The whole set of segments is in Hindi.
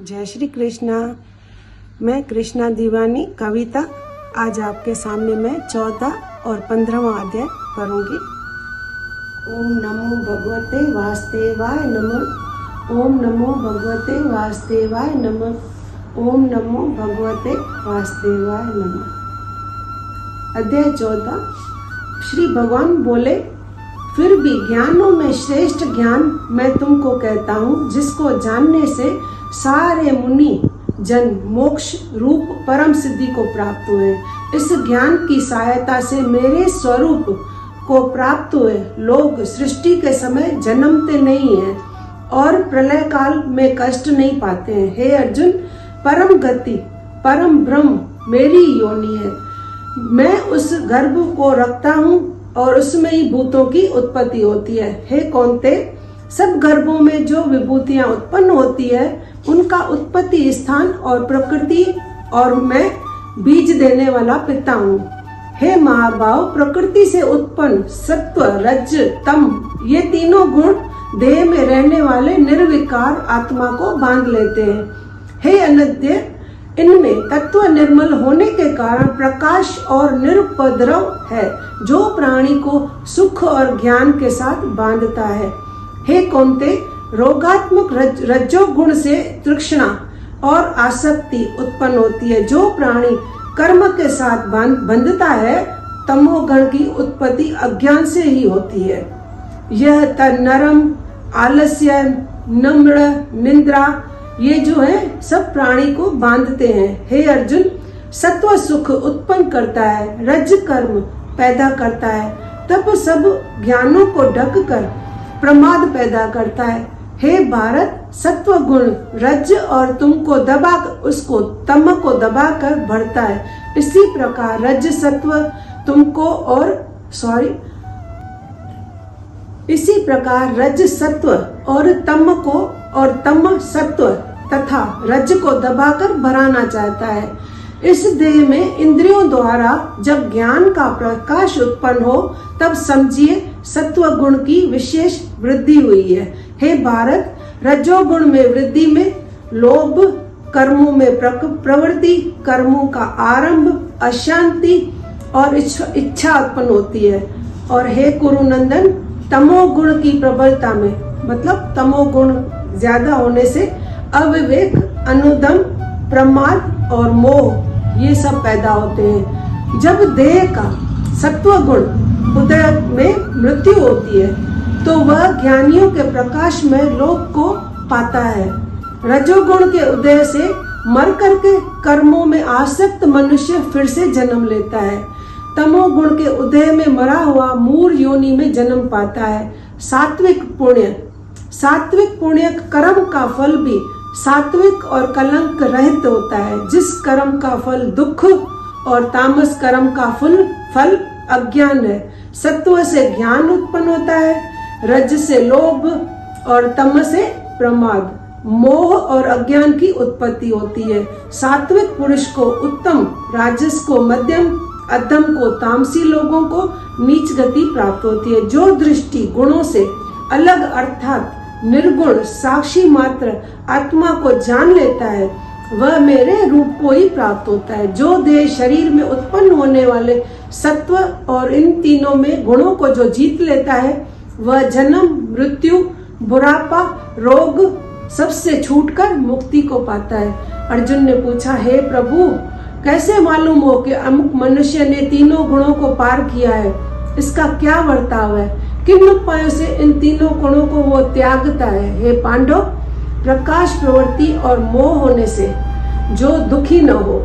जय श्री कृष्णा। मैं कृष्णा दीवानी कविता आज आपके सामने मैं 14 और 15वां अध्याय पढ़ूंगी। ओम नमो भगवते वासुदेवाय नमः। ओम नमो भगवते वासुदेवाय नमः। ओम नमो भगवते वासुदेवाय नमः। अध्याय 14। श्री भगवान बोले, फिर भी ज्ञानों में श्रेष्ठ ज्ञान मैं तुमको कहता हूँ, जिसको जानने से सारे मुनि जन मोक्ष रूप परम सिद्धि को प्राप्त हुए। इस ज्ञान की सहायता से मेरे स्वरूप को प्राप्त हुए लोग सृष्टि के समय जन्मते नहीं हैं और प्रलय काल में कष्ट नहीं पाते हैं। हे अर्जुन, परम गति परम ब्रह्म मेरी योनि है। मैं उस गर्भ को रखता हूँ और उसमें ही भूतों की उत्पत्ति होती है। हे कौन्ते, सब गर्भों में जो विभूतियां उत्पन्न होती है उनका उत्पत्ति स्थान और प्रकृति, और मैं बीज देने वाला पिता हूँ। हे महाभाव, प्रकृति से उत्पन्न सत्व रज तम ये तीनों गुण देह में रहने वाले निर्विकार आत्मा को बांध लेते हैं। हे अनद्य, इनमें तत्व निर्मल होने के कारण प्रकाश और निरुपद्रव है, जो प्राणी को सुख और ज्ञान के साथ बांधता है। हे कौन्ते, रोगात्मक रजोगुण से तृष्णा और आसक्ति उत्पन्न होती है। जो प्राणी कर्म के साथ बंधता है, तमोगुण की उत्पत्ति अज्ञान से ही होती है। यह नरम आलस्य नम्र निंद्रा ये जो है सब प्राणी को बांधते हैं। हे अर्जुन, सत्व सुख उत्पन्न करता है, रज कर्म पैदा करता है, तप सब ज्ञानों को ढक कर प्रमाद पैदा करता है। हे भारत, सत्व गुण रज और तुमको दबाकर उसको तम को दबाकर बढ़ता है। इसी प्रकार रज सत्व तुमको इसी प्रकार रज सत्व और तम सत्व तथा रज को दबाकर बढ़ाना चाहता है। इस देह में इंद्रियों द्वारा जब ज्ञान का प्रकाश उत्पन्न हो, तब समझिए सत्व गुण की विशेष वृद्धि हुई है। हे भारत, रजोगुण में वृद्धि में लोभ, कर्मों में प्रवृत्ति, कर्मों का आरंभ, अशांति और इच्छा उत्पन्न होती है। और हे कुरुनंदन, तमोगुण की प्रबलता में मतलब तमोगुण ज्यादा होने से अविवेक, अनुदम, प्रमाद और मोह ये सब पैदा होते हैं। जब देह का सत्व गुण उदय में मृत्यु होती है, तो वह ज्ञानियों के प्रकाश में लोक को पाता है। रजोगुण के उदय से मर करके कर्मों में आसक्त मनुष्य फिर से जन्म लेता है। तमोगुण के उदय में मरा हुआ मूर योनि में जन्म पाता है। सात्विक पुण्य कर्म का फल भी सात्विक और कलंक रहित होता है। जिस कर्म का फल दुख और तामस कर्म का फल अज्ञान है। सत्व से ज्ञान उत्पन्न होता है, रज से लोभ और तम से प्रमाद, मोह और अज्ञान की उत्पत्ति होती है। सात्विक पुरुष को उत्तम, राजस को मध्यम, अधम को तामसी लोगों को नीच गति प्राप्त होती है। जो दृष्टि गुणों से अलग अर्थात निर्गुण साक्षी मात्र आत्मा को जान लेता है, वह मेरे रूप को ही प्राप्त होता है। जो देह शरीर में उत्पन्न होने वाले सत्व और इन तीनों में गुणों को जो जीत लेता है, वह जन्म, मृत्यु, बुढ़ापा, रोग सबसे छूटकर मुक्ति को पाता है। अर्जुन ने पूछा, हे प्रभु, कैसे मालूम हो कि अमुक मनुष्य ने तीनों गुणों को पार किया है? इसका क्या बर्ताव है? किन उपायों से इन तीनों गुणों को वो त्यागता है? हे पांडव, प्रकाश, प्रवृत्ति और मोह होने से जो दुखी न हो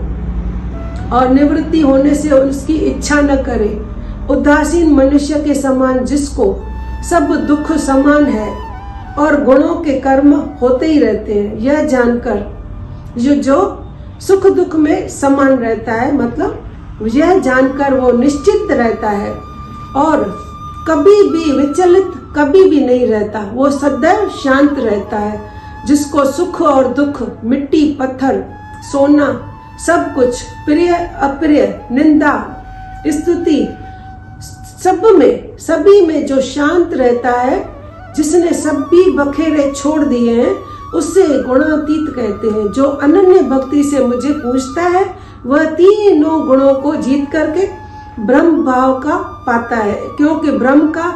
और निवृत्ति होने से उसकी इच्छा न करे, उदासीन मनुष्य के समान जिसको सब दुख समान है और गुणों के कर्म होते ही रहते हैं, यह जानकर जो सुख दुख में समान रहता है, मतलब यह जानकर वो निश्चित रहता है और कभी भी विचलित कभी भी नहीं रहता। वो सदैव शांत रहता है। जिसको सुख और दुख, मिट्टी, पत्थर, सोना, सब कुछ, प्रिय अप्रिय, निंदा, स्तुति, सभी में जो शांत रहता है, जिसने सभी बखेरे छोड़ दिए हैं, उससे गुणातीत कहते हैं। जो अनन्य भक्ति से मुझे पूजता है वह तीनों गुणों को जीत करके ब्रह्म भाव का पाता है, क्योंकि ब्रह्म का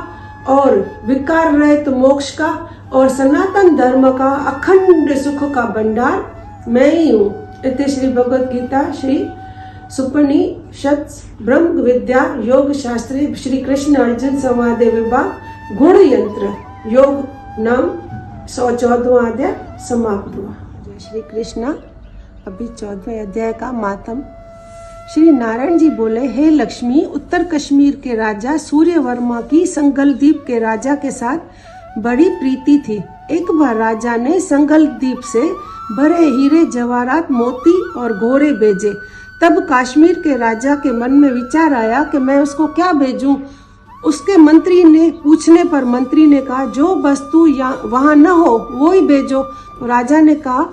और विकार रहित मोक्ष का और सनातन धर्म का अखंड सुख का भंडार मैं ही हूँ। इति श्री भगवद गीता श्री सुपनिषद ब्रह्म विद्या योग शास्त्री श्री कृष्ण अर्जुन संवाद विभाग गुण यंत्र योग नाम 114वां अध्याय समाप्त हुआ। जय श्री कृष्ण। अभी 14वें अध्याय का मातम। श्री नारायण जी बोले, हे लक्ष्मी, उत्तर कश्मीर के राजा सूर्यवर्मा की संगलदीप के राजा के साथ बड़ी प्रीति थी। एक बार राजा ने संगलदीप से भरे हीरे जवाहरात मोती और घोड़े भेजे। तब कश्मीर के राजा के मन में विचार आया कि मैं उसको क्या भेजूं। उसके मंत्री ने पूछने पर मंत्री ने कहा, जो वस्तु वहां न हो वो ही भेजो। तो राजा ने कहा,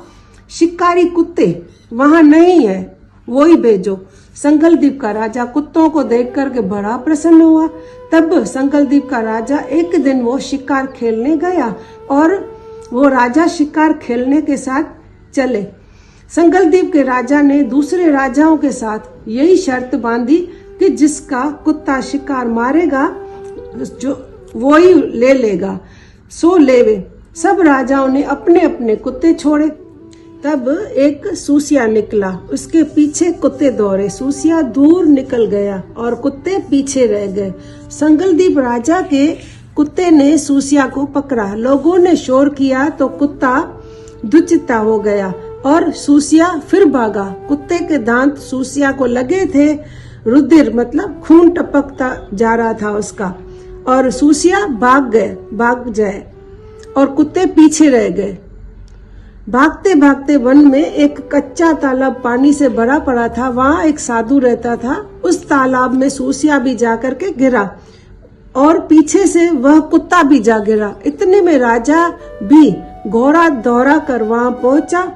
शिकारी कुत्ते वहां नहीं है, वो ही भेजो। संगलदीप का राजा कुत्तों को देख करके बड़ा प्रसन्न हुआ। तब संगलदीप का राजा एक दिन वो शिकार खेलने गया और वो राजा शिकार खेलने के साथ चले। संगलदीप के राजा ने दूसरे राजाओं के साथ यही शर्त बांधी कि जिसका कुत्ता शिकार मारेगा जो वो ही ले लेगा, सो लेवे। सब राजाओं ने अपने अपने कुत्ते छोड़े। तब एक सूसिया निकला, उसके पीछे कुत्ते दौड़े। सूसिया दूर निकल गया और कुत्ते पीछे रह गए। संगलदीप राजा के कुत्ते ने सूसिया को पकड़ा। लोगों ने शोर किया तो कुत्ता दुचिता हो गया और सूसिया फिर भागा। कुत्ते के दांत सूसिया को लगे थे। रुधिर मतलब खून टपकता जा रहा था उसका, और सूसिया भाग जाए और कुत्ते पीछे रह गए। भागते भागते वन में एक कच्चा तालाब पानी से भरा पड़ा था। वहाँ एक साधु रहता था। उस तालाब में सूसिया भी जाकर के गिरा और पीछे से वह कुत्ता भी जा गिरा। इतने में राजा भी घोड़ा दौड़ा कर वहाँ पहुंचा।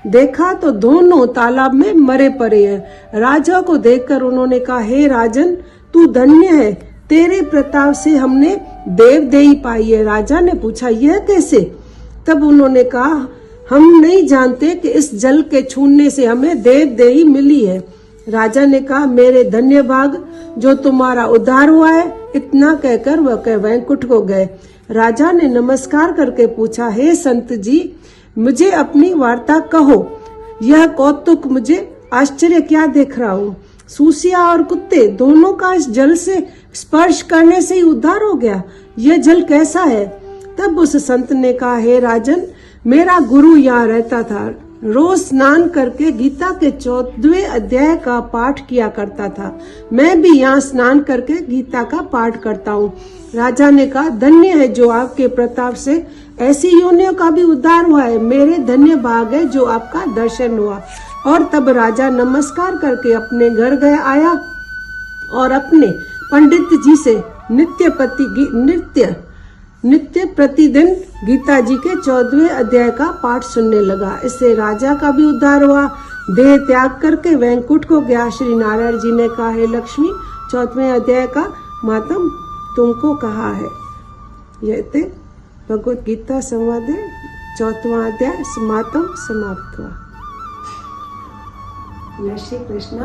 देखा तो दोनों तालाब में मरे पड़े हैं। राजा को देखकर उन्होंने कहा, हे राजन, तू धन्य है, तेरे प्रताप से हमने देवदेही पाई है। राजा ने पूछा, यह कैसे? तब उन्होंने कहा, हम नहीं जानते कि इस जल के छूने से हमें देवदेही मिली है। राजा ने कहा, मेरे धन्य भाग जो तुम्हारा उद्धार हुआ है। इतना कहकर वह वैकुंठ को गए। राजा ने नमस्कार करके पूछा, हे संत जी, मुझे अपनी वार्ता कहो। यह कौतुक मुझे आश्चर्य क्या देख रहा हूँ। सूसिया और कुत्ते दोनों का इस जल से स्पर्श करने से ही उद्धार हो गया। यह जल कैसा है? तब उस संत ने कहा, हे राजन, मेरा गुरु यहाँ रहता था। रोज स्नान करके गीता के 14वें अध्याय का पाठ किया करता था। मैं भी यहाँ स्नान करके गीता का पाठ करता हूँ। राजा ने कहा, धन्य है जो आपके प्रताप से ऐसी योनियों का भी उद्धार हुआ है। मेरे धन्य भाग है जो आपका दर्शन हुआ। और तब राजा नमस्कार करके अपने घर गया आया और अपने पंडित जी से नित्य प्रतिदिन गीता जी के 14वें अध्याय का पाठ सुनने लगा। इससे राजा का भी उद्धार हुआ। देह त्याग करके वैकुंठ को गया। श्री नारायण जी ने कहा, हे लक्ष्मी, 14वें अध्याय का मातम तुमको कहा है। यह थे भगवत गीता संवाद 4वां अध्याय मातम समाप्त हुआ। जय श्री कृष्ण।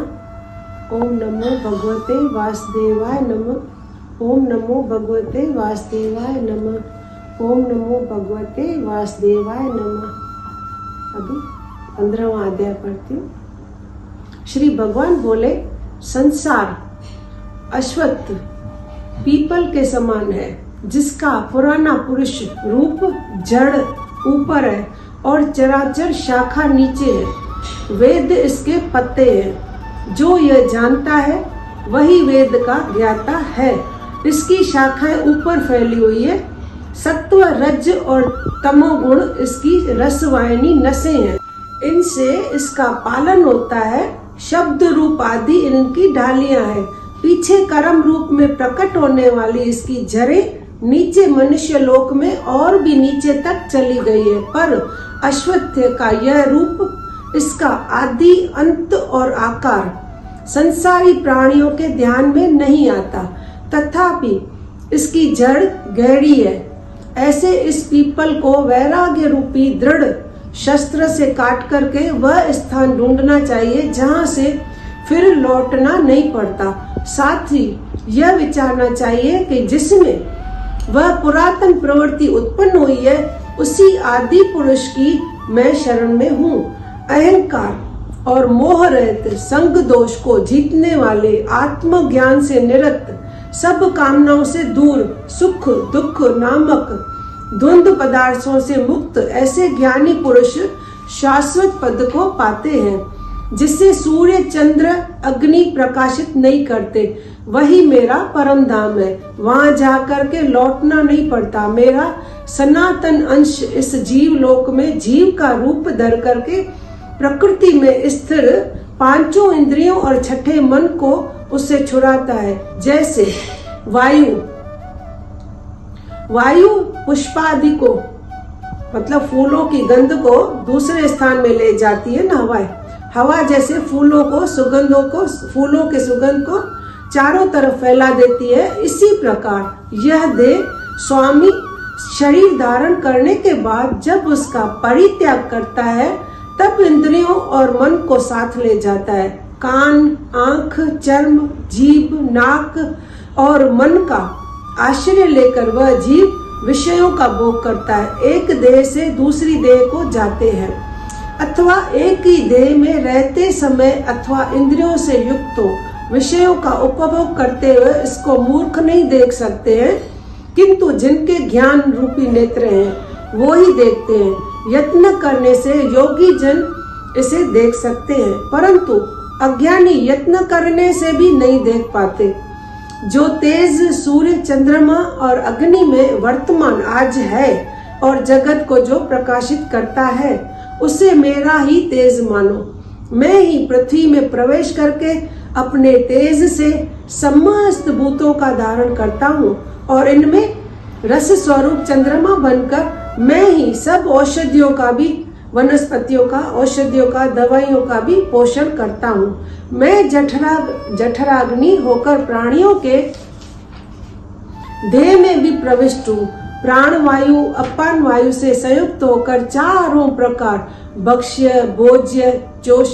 ओम नमो भगवते वासुदेवाय नमः। ओम नमो भगवते वासुदेवाय नमः। ओम नमो भगवते वासुदेवाय नमः। अभी 15वां अध्याय पढ़ती हूँ। श्री भगवान बोले, संसार अश्वत्थ पीपल के समान है, जिसका पुराना पुरुष रूप जड़ ऊपर है और चराचर शाखा नीचे है। वेद इसके पत्ते हैं। जो यह जानता है वही वेद का ज्ञाता है। इसकी शाखाएं ऊपर फैली हुई है। सत्व, रज और तमोगुण इसकी रसवाहिनी नसें हैं। इनसे इसका पालन होता है। शब्द रूप आदि इनकी ढालियां हैं। पीछे कर्म रूप में प्रकट होने वाली इसकी जड़ें नीचे मनुष्य लोक में और भी नीचे तक चली गई है। पर अश्वत्थ का यह रूप, इसका आदि, अंत और आकार संसारी प्राणियों के ध्यान में नहीं आता। तथापि इसकी जड़ गहरी है ऐसे इस पीपल को वैराग्य रूपी दृढ़ शस्त्र से काट करके वह स्थान ढूंढना चाहिए जहां से फिर लौटना नहीं पड़ता। साथ ही यह विचारना चाहिए कि जिसमें वह पुरातन प्रवृत्ति उत्पन्न हुई है उसी आदि पुरुष की मैं शरण में हूँ। अहंकार और मोह रहित संग दोष को जीतने वाले, आत्मज्ञान से निरत, सब कामनाओं से दूर, सुख दुख नामक द्वंद्व पदार्थों से मुक्त ऐसे ज्ञानी पुरुष शाश्वत पद को पाते हैं जिससे सूर्य चंद्र अग्नि प्रकाशित नहीं करते। वही मेरा परम धाम है, वहां जाकर के लौटना नहीं पड़ता। मेरा सनातन अंश इस जीव लोक में जीव का रूप धर करके प्रकृति में स्थिर पांचों इंद्रियों और छठे मन को उससे छुड़ाता है। जैसे वायु पुष्पादि को, मतलब फूलों की गंध को दूसरे स्थान में ले जाती है ना, हवा जैसे फूलों के सुगंध को चारों तरफ फैला देती है, इसी प्रकार यह देह स्वामी शरीर धारण करने के बाद जब उसका परित्याग करता है तब इंद्रियों और मन को साथ ले जाता है। कान, आंख, चर्म, जीभ, नाक और मन का आश्रय लेकर वह जीव विषयों का भोग करता है। एक देह से दूसरी देह को जाते हैं अथवा एक ही देह में रहते समय अथवा इंद्रियों से युक्त हो विषयों का उपभोग करते हुए इसको मूर्ख नहीं देख सकते हैं, किंतु जिनके ज्ञान रूपी नेत्र हैं वो ही देखते हैं। यत्न करने से योगी जन इसे देख सकते हैं, परंतु अज्ञानी यत्न करने से भी नहीं देख पाते। जो तेज सूर्य चंद्रमा और अग्नि में वर्तमान आज है और जगत को जो प्रकाशित करता है उसे मेरा ही तेज मानो। मैं ही पृथ्वी में प्रवेश करके अपने तेज से समस्त भूतों का धारण करता हूँ और इनमें रस स्वरूप चंद्रमा बनकर मैं ही सब औषधियों का भी, वनस्पतियों का, औषधियों का, दवाइयों का भी पोषण करता हूँ। मैं जठराग्नि होकर प्राणियों के देह में भी प्रविष्ट हूँ। प्राण वायु अपान वायु से संयुक्त होकर चारों प्रकार भक्ष्य, भोज्य, चोष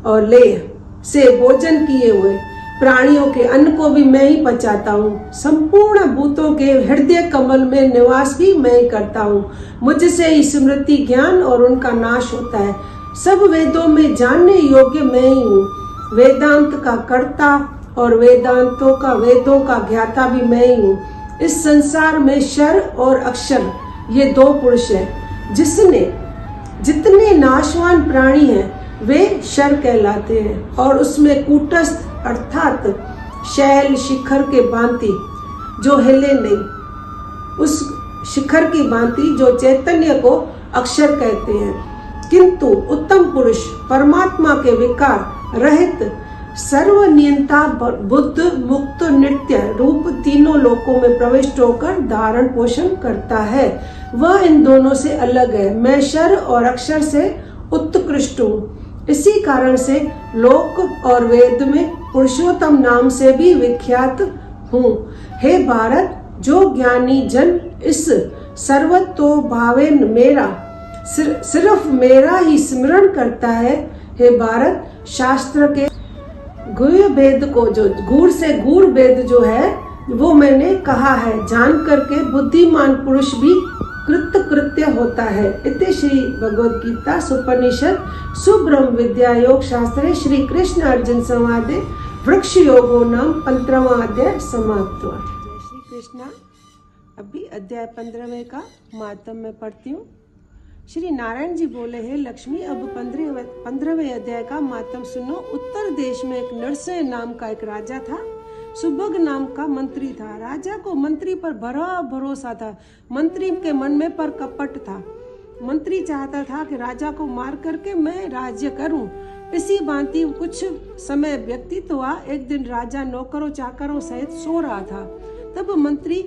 और लेह से भोजन किए हुए प्राणियों के अन्न को भी मैं ही पचाता हूँ। संपूर्ण भूतों के हृदय कमल में निवास भी मैं ही करता हूँ। मुझसे ही स्मृति, ज्ञान और उनका नाश होता है। सब वेदों में जानने योग्य मैं ही हूँ। वेदांत का कर्ता और वेदों का ज्ञाता भी मैं ही हूँ। इस संसार में शर और अक्षर ये दो पुरुष हैं। जितने नाशवान प्राणी हैं वे शर कहलाते हैं और उसमें कूटस्थ अर्थात शैल शिखर के भांति जो हिले नहीं, उस शिखर की भांति जो चैतन्य को अक्षर कहते हैं। किंतु उत्तम पुरुष परमात्मा के विकार रहित सर्वनियंता बुद्ध मुक्त नित्य रूप तीनों लोकों में प्रविष्ट होकर धारण पोषण करता है। वह इन दोनों से अलग है। मैं शर और अक्षर से उत्कृष्ट हूँ। इसी कारण से लोक और वेद में पुरुषोत्तम नाम से भी विख्यात हूँ। हे भारत, जो ज्ञानी जन इस सर्वतो भावेन मेरा सिर्फ मेरा ही स्मरण करता है, हे भारत, शास्त्र के गुह्य भेद को, जो गूढ़ से गूढ़ भेद जो है वो मैंने कहा है, जान करके बुद्धिमान पुरुष भी कृत्य होता है। इति श्री भगवद गीता सुपनिषद सुब्रह्म विद्या योग शास्त्रे श्री कृष्ण अर्जुन संवादे वृक्ष योगो नाम 15वां अध्याय समाप्त हुआ। जय श्री कृष्णा। अभी अध्याय 15वें का महात्म में पढ़ती हूँ। श्री नारायण जी बोले, हे लक्ष्मी, अब 15वें अध्याय का महात्म सुनो। उत्तर देश में एक नरसिंह नाम का एक राजा था। सुभग नाम का मंत्री था। राजा को मंत्री पर बड़ा भरोसा था। मंत्री के मन में पर कपट था। मंत्री चाहता था कि राजा को मार करके मैं राज्य करूं। इसी भांति कुछ समय व्यतीत हुआ। एक दिन राजा नौकरों चाकरों सहित सो रहा था। तब मंत्री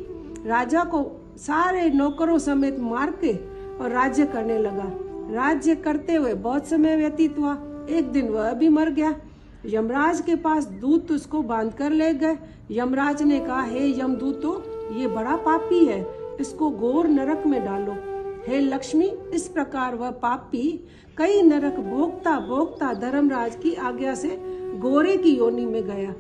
राजा को सारे नौकरों समेत मार के और राज्य करने लगा। राज्य करते हुए बहुत समय व्यतीत हुआ। एक दिन वह भी मर गया। यमराज के पास दूत उसको बांध कर ले गए। यमराज ने कहा, हे यमदूतो, ये बड़ा पापी है, इसको घोर नरक में डालो। हे लक्ष्मी, इस प्रकार वह पापी कई नरक भोगता भोगता धर्मराज की आज्ञा से घोड़े की योनि में गया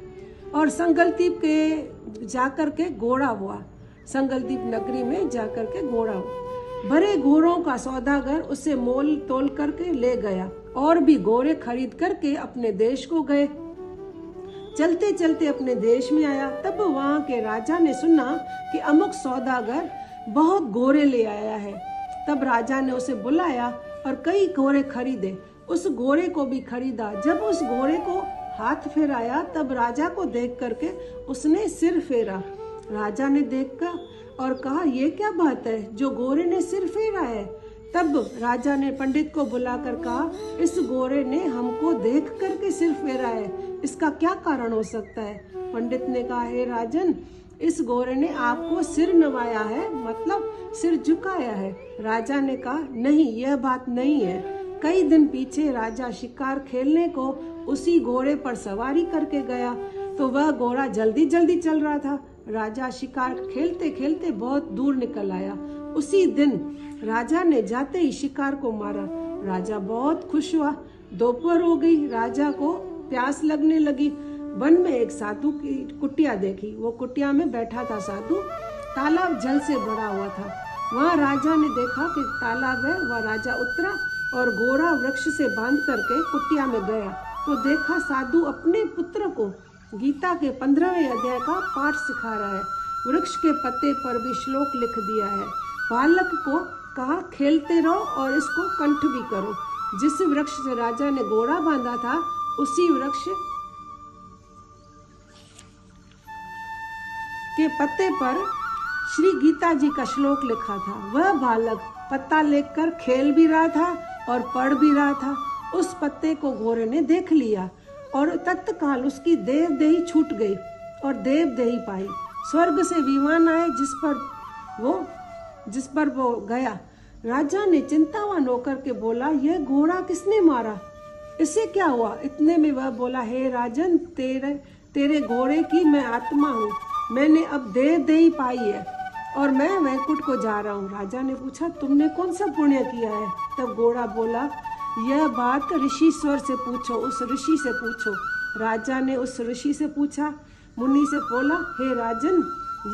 और संगलदीप के जाकर के घोड़ा हुआ। संगलदीप नगरी में जाकर के घोड़ा हुआ। भरे घोड़ों का सौदागर उसे मोल तोल करके ले गया और भी घोड़े खरीद करके अपने देश को गए। चलते चलते अपने देश में आया। तब वहां के राजा ने सुना कि अमुक सौदागर बहुत घोड़े ले आया है। तब राजा ने उसे बुलाया और कई घोड़े खरीदे। उस घोड़े को भी खरीदा। जब उस घोड़े को हाथ फेराया तब राजा को देख करके उसने सिर फेरा। राजा ने देखा और कहा, ये क्या बात है जो घोड़े ने सिर फेरा है? तब राजा ने पंडित को बुलाकर कहा, इस घोड़े ने हमको देख करके सिर फेरा है, इसका क्या कारण हो सकता है? पंडित ने कहा, हे राजन, इस घोड़े ने आपको सिर नवाया है, मतलब सिर झुकाया है। राजा ने कहा, नहीं, यह बात नहीं है। कई दिन पीछे राजा शिकार खेलने को उसी घोड़े पर सवारी करके गया तो वह घोड़ा जल्दी जल्दी चल रहा था। राजा शिकार खेलते खेलते बहुत दूर निकल आया। उसी दिन राजा ने जाते ही शिकार को मारा। राजा बहुत खुश हुआ। दोपहर हो गई, राजा को प्यास लगने लगी। वन में एक साधु की कुटिया देखी। वो कुटिया में बैठा था साधु। तालाब जल से भरा हुआ था। वहाँ राजा ने देखा कि तालाब है। वह राजा उतरा और घोड़ा वृक्ष से बांध करके कुटिया में गया तो देखा साधु अपने पुत्र को गीता के 15वें अध्याय का पाठ सिखा रहा है। वृक्ष के पत्ते पर भी श्लोक लिख दिया है। बालक को कहा, खेलते रहो और इसको कंठ भी करो। जिस वृक्ष से राजा ने घोड़ा बांधा था उसी वृक्ष के पत्ते पर श्री गीता जी का श्लोक लिखा था। वह बालक पत्ता लेकर खेल भी रहा था और पढ़ भी रहा था। उस पत्ते को घोड़े ने देख लिया और तत्काल उसकी देवदेही छूट गई और देवदेही पाई। स्वर्ग से विमान आए जिस पर वो गया। राजा ने चिंतावान होकर के बोला, यह घोड़ा किसने मारा? इससे क्या हुआ? इतने में वह बोला, हे राजन, तेरे घोड़े की मैं आत्मा हूँ। मैंने अब देवदेही पाई है और मैं वैकुंठ को जा रहा हूँ। राजा ने पूछा, तुमने कौन सा पुण्य किया है? तब घोड़ा बोला, यह बात ऋषिश्वर से पूछो, उस ऋषि से पूछो। राजा ने उस ऋषि से पूछा, मुनि से बोला, हे राजन,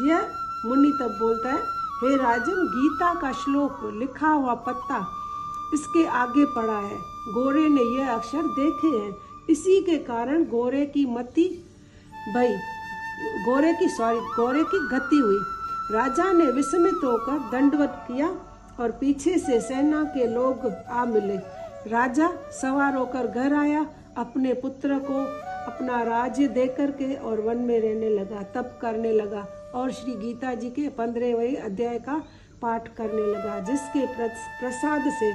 यह मुनि तब बोलता है, हे राजन, गीता का श्लोक लिखा हुआ पत्ता इसके आगे पड़ा है। घोड़े ने यह अक्षर देखे हैं, इसी के कारण घोड़े की गति हुई। राजा ने विस्मित होकर दंडवत किया और पीछे से सेना के लोग आ मिले। राजा सवार होकर घर आया, अपने पुत्र को अपना राज्य दे करके और वन में रहने लगा, तप करने लगा और श्री गीता जी के 15वें अध्याय का पाठ करने लगा, जिसके प्रसाद से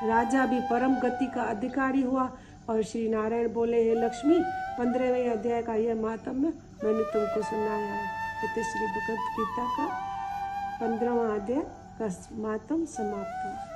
राजा भी परम गति का अधिकारी हुआ। और श्री नारायण बोले, हे लक्ष्मी, 15वें अध्याय का यह महात्म्य मैंने तुमको सुनाया है। इति श्री भगवद गीता का 15वां अध्याय का महात्म्य समाप्त हुआ।